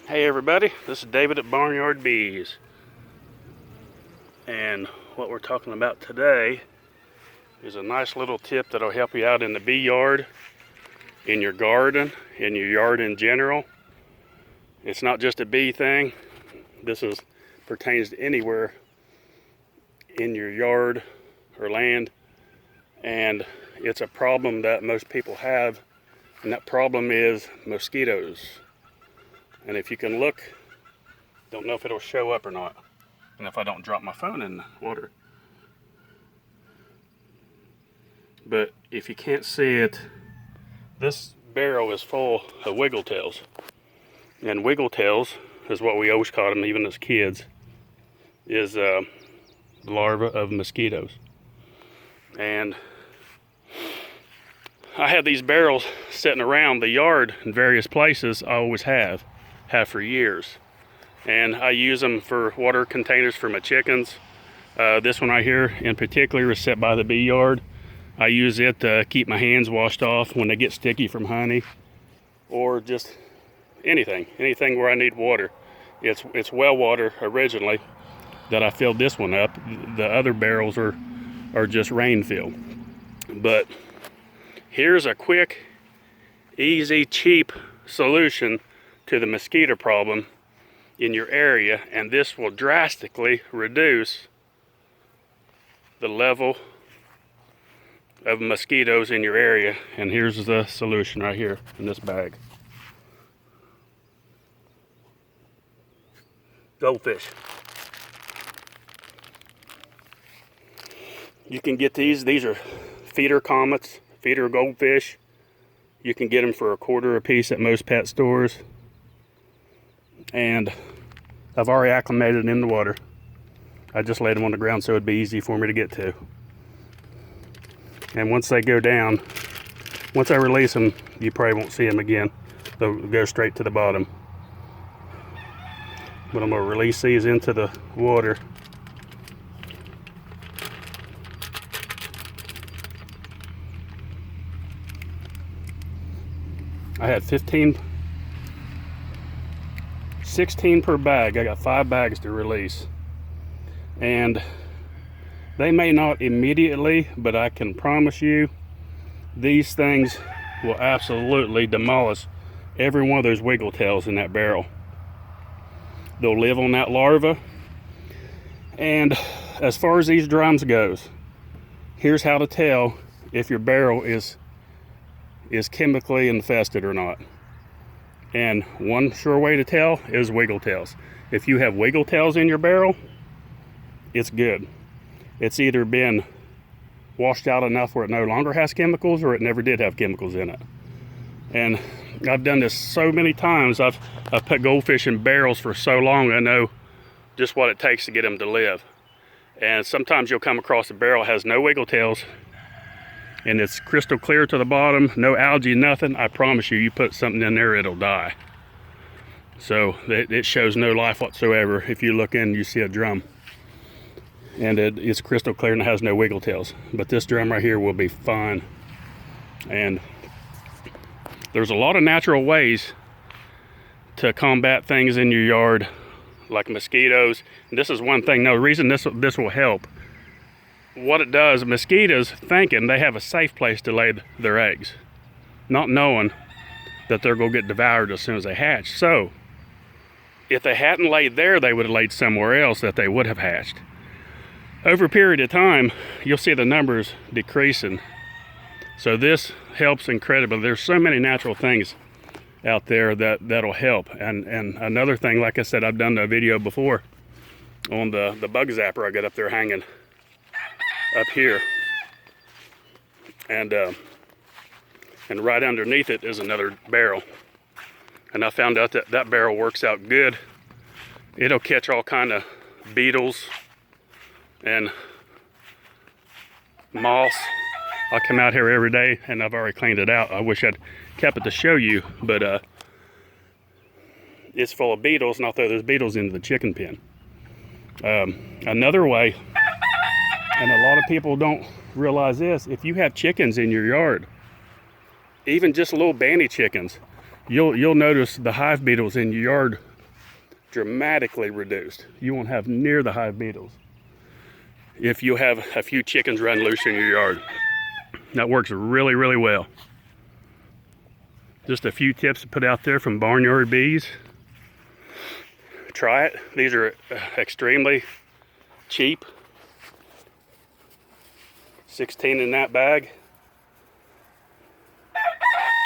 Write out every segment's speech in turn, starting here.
Hey everybody, this is David at Barnyard Bees, and what we're talking about today is a nice little tip that'll help you out in the bee yard, in your garden, in your yard in general. It's not just a bee thing. This pertains to anywhere in your yard or land, and it's a problem that most people have, and that problem is mosquitoes. And if you can look, don't know if it'll show up or not, and if I don't drop my phone in the water. But if you can't see it, this barrel is full of wiggle tails. And wiggle tails is what we always caught them, even as kids, is the larvae of mosquitoes. And I have these barrels sitting around the yard in various places. I always have for years, and I use them for water containers for my chickens. This one right here in particular is set by the bee yard. I use it to keep my hands washed off when they get sticky from honey, or just anything where I need water. It's well water originally that I filled this one up. The other barrels are just rain filled. But here's a quick, easy, cheap solution to the mosquito problem in your area, and this will drastically reduce the level of mosquitoes in your area. And here's the solution right here in this bag. Goldfish. You can get these are feeder comets, feeder goldfish. You can get them for $1 a piece at most pet stores. And I've already acclimated in the water. I just laid them on the ground so it'd be easy for me to get to. And once they go down, once I release them, you probably won't see them again. They'll go straight to the bottom. But I'm gonna release these into the water. I had 16 per bag. I got 5 bags to release, and they may not immediately, but I can promise you these things will absolutely demolish every one of those wiggle tails in that barrel. They'll live on that larva. And as far as these drums goes, here's how to tell if your barrel is chemically infested or not. And one sure way to tell is wiggle tails. If you have wiggle tails in your barrel, it's good. It's either been washed out enough where it no longer has chemicals, or it never did have chemicals in it. And I've done this so many times. I've put goldfish in barrels for so long, I know just what it takes to get them to live. And sometimes you'll come across a barrel that has no wiggle tails, and it's crystal clear to the bottom, no algae, nothing. I promise you, you put something in there, it'll die. So it shows no life whatsoever. If you look in, you see a drum, and it's crystal clear and it has no wiggle tails. But this drum right here will be fine. And there's a lot of natural ways to combat things in your yard, like mosquitoes. And this is one thing. No, the reason this will help. What it does, mosquitoes thinking they have a safe place to lay their eggs, not knowing that they're going to get devoured as soon as they hatch. So if they hadn't laid there, they would have laid somewhere else that they would have hatched. Over a period of time, you'll see the numbers decreasing. So this helps incredibly. There's so many natural things out there that'll help. And another thing, like I said, I've done a video before on the bug zapper I got up there hanging up here, and right underneath it is another barrel, and I found out that barrel works out good. It'll catch all kind of beetles and moths. I come out here every day, and I've already cleaned it out. I wish I'd kept it to show you, but it's full of beetles, and I'll throw those beetles into the chicken pen. Another way, and a lot of people don't realize this, if you have chickens in your yard, even just little banty chickens, you'll notice the hive beetles in your yard dramatically reduced. You won't have near the hive beetles if you have a few chickens run loose in your yard. That works really, really well. Just a few tips to put out there from Barnyard Bees. Try it. These are extremely cheap. 16 in that bag.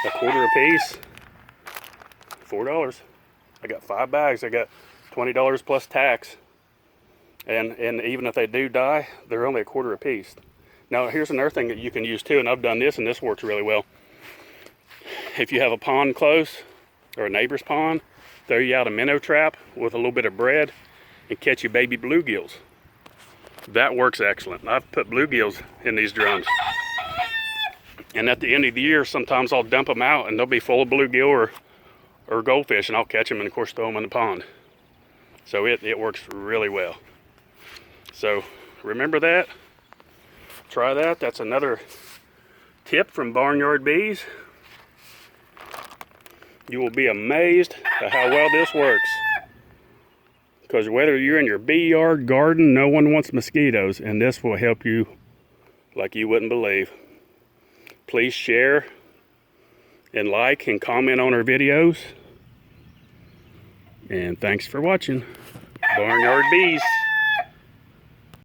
A quarter a piece. $4. I got 5 bags. I got $20 plus tax. And even if they do die, they're only a quarter a piece. Now here's another thing that you can use too, and I've done this and this works really well. If you have a pond close, or a neighbor's pond, throw you out a minnow trap with a little bit of bread and catch you baby bluegills. That works excellent. I've put bluegills in these drums. And at the end of the year, sometimes I'll dump them out and they'll be full of bluegill or goldfish, and I'll catch them and of course throw them in the pond. So it works really well. So remember that. Try that. That's another tip from Barnyard Bees. You will be amazed at how well this works. Because whether you're in your bee yard, garden, no one wants mosquitoes, and this will help you like you wouldn't believe. Please share and like and comment on our videos. And thanks for watching. Barnyard Bees.